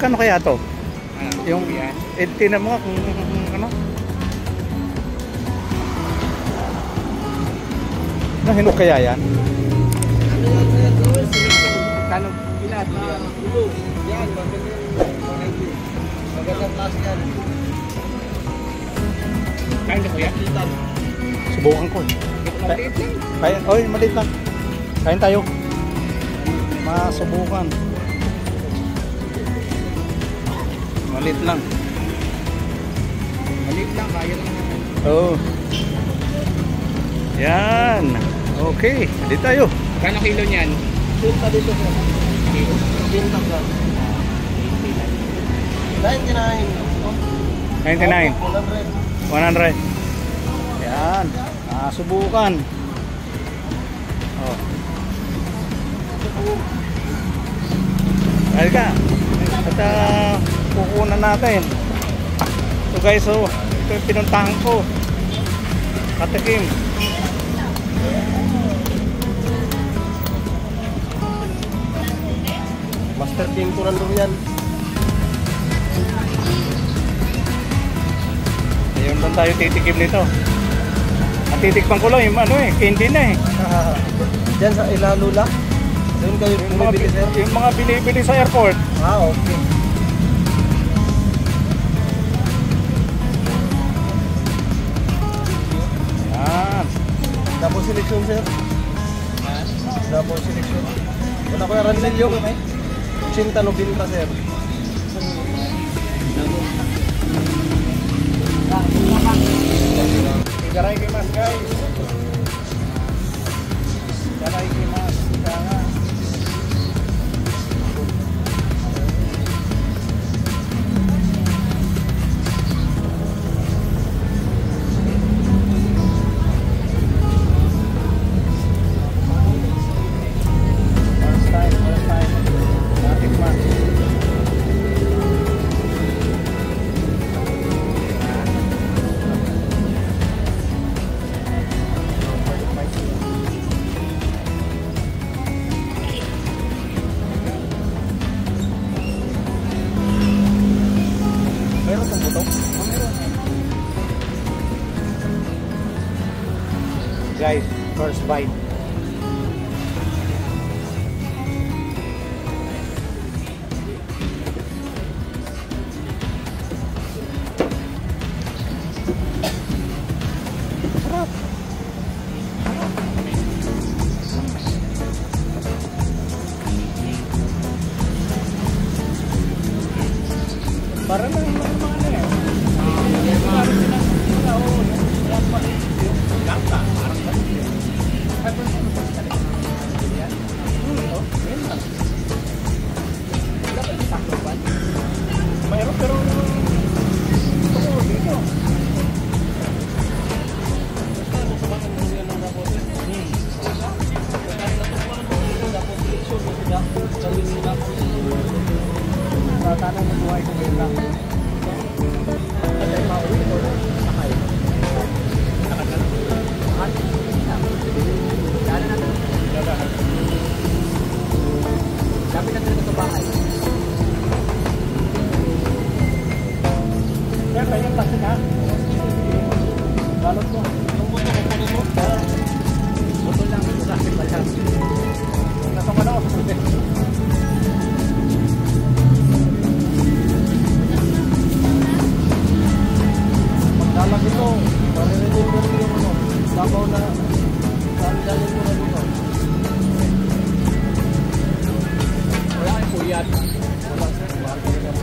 magkano kaya to? Yung yan. tinan mo kung ano. Hinog kaya yan? Kano pilat? Ulo. Yan, magandang klase yan. Kain na ko yan? Subukan ko. Maliit lang. Kain, oy, maliit lang. Kain tayo. Masubukan. Maliit lang. Maliit lang, kaya lang. Oh. Yan. Okay, dito tayo. Kano kilo niyan? Pinta dito sir. Pinta sir. 99. 100. Yan. Subukan. Oh. Halika. At kukunan natin. So guys, so ito yung pinuntahan ko. Katikim. Master King ko nandun yan. Ayun lang tayo titikim nito. Natitikpan ko lang yung ano candy na Diyan sa Ilalula. Doon kayo bumibili sir? Yung mga binibili sa airport. Okay. Yan. Tapos seleksyon sir. Tapos seleksyon. Wala ko yung ranilyo. 80-90 sir. Garay kay mas guys. Garay kay mas. Kaya guys, first bite. Para lang yung mga mayroon pero ito dito. Tanong mo buhay ko ngayon lang. Kasi mauwi ko na sakay. Dapat natin ito sa bahay. Kaya tayo yung plastic ha? Balot mo. Yung buto ko puno mo. Buto lang. Plastic ba siya? Nasa ko na ako. Magdalag ito. Maririnig mo rin yung ano. Sabaw na. Saan-dalin mo na dito. Wala kayong puyat. Wala sir. Wala kayong puyat.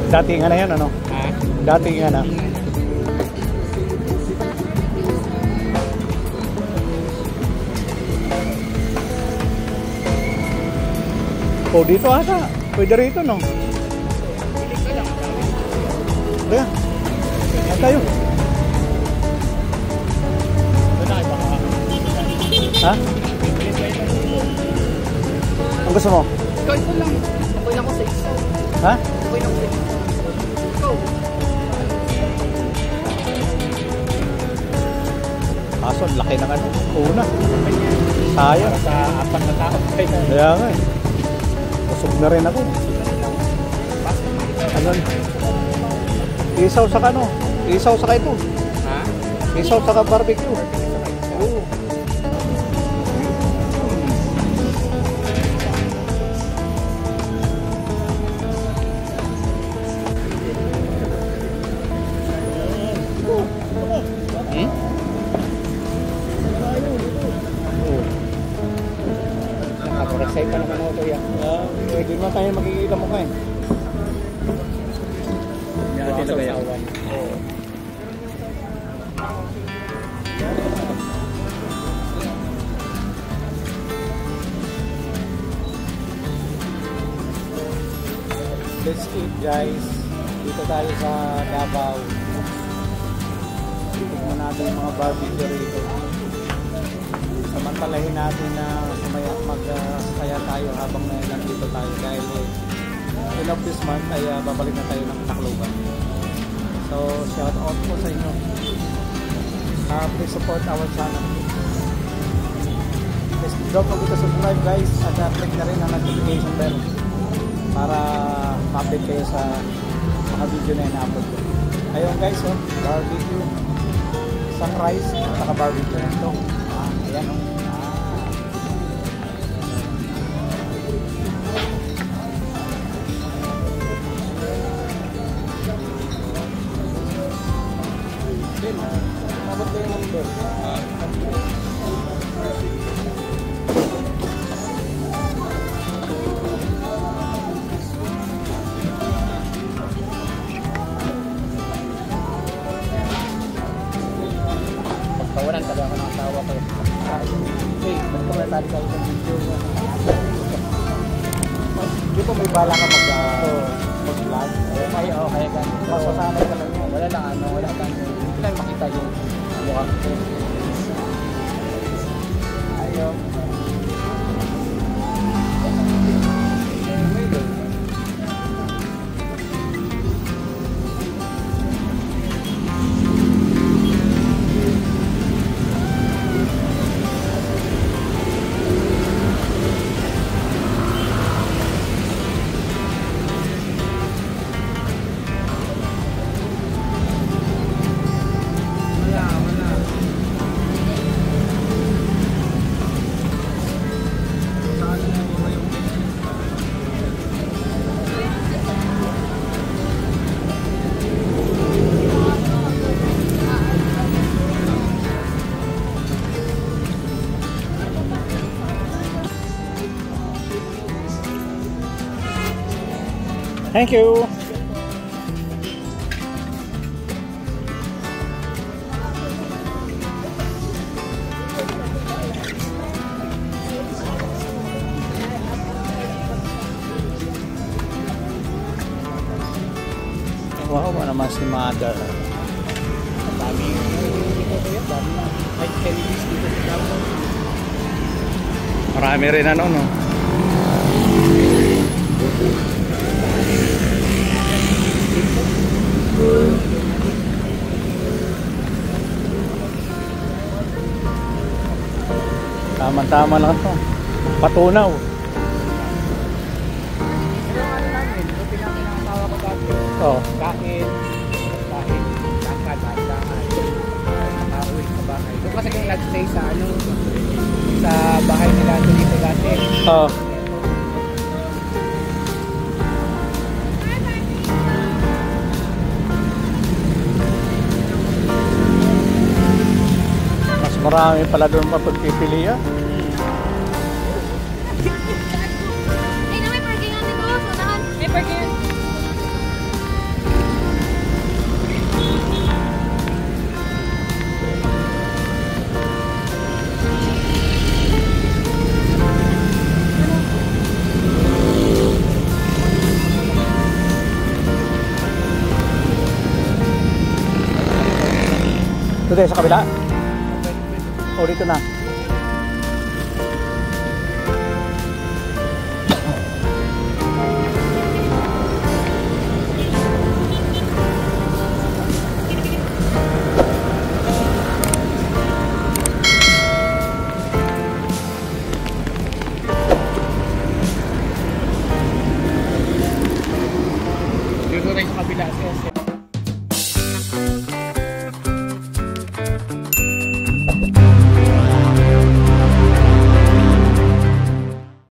Dati nga na yan ano? Dati nga na. Oh, dito ata. Pwede rito, no? Teka. Saan tayo? Ha? Ang gusto mo? Ikaw, ito lang. Okay lang ko sa isa. Ha? Okay lang ko sa isa. Ikaw. Kaso, laki ng ano. Una. Sayang. Sa apat na tao. Kaya nga eh. Busog na rin ako. Ano? Isaw sa kano? Isaw sa ito. Ha? Isaw sa barbecue. Oo. Hmm? Nakaparasay pa naman ako yan. Pwede naman tayo makikita mo kayo. Yan talaga yan. Oo. Let's eat guys. Dito tayo sa Davao. Tignan natin yung mga barbecue rito. Samantalahin natin na magsaya tayo habang nandito tayo dahil end of this month ay babalik na tayo ng Tacloban. So shout out po sa inyo. Please support our channel. Please don't forget to subscribe guys at click na rin ang notification bell para ma-update kayo sa mga video na ina-upload ko. Ayun guys, barbecue, sunrise at saka barbecue ito. Ayan o. Mabot kayo ng doon. Pagkawalan talaga ako ng asawa ko. Hey, ba't ka wala tayo sa video? Di ba may bala ka mag-vlog? Ay, oo, kaya ganun. Masasanay ka lang yan. Wala lang ano, wala ganun. Hindi lang makita yung mukha ko. Ayaw. Thank you. Wow, naman si Mother. Daming dito ko yan. Daming like Chinese dito sa Davao. Marami rin ano, no? Tama-tama lang to. Patunaw. Pero yung ano namin, yung pinakinasawa ko dati. Oh. Kain, lakad, nakauwi sa bahay. Doon kasi kung nag-stay sa ano, sa bahay nila dito dati. Oh. Mas marami pala doon mapagpipilian. Ay, na may parking on dito. Sunahan. May parking. Ito tayo sa kabila. O dito na. SM.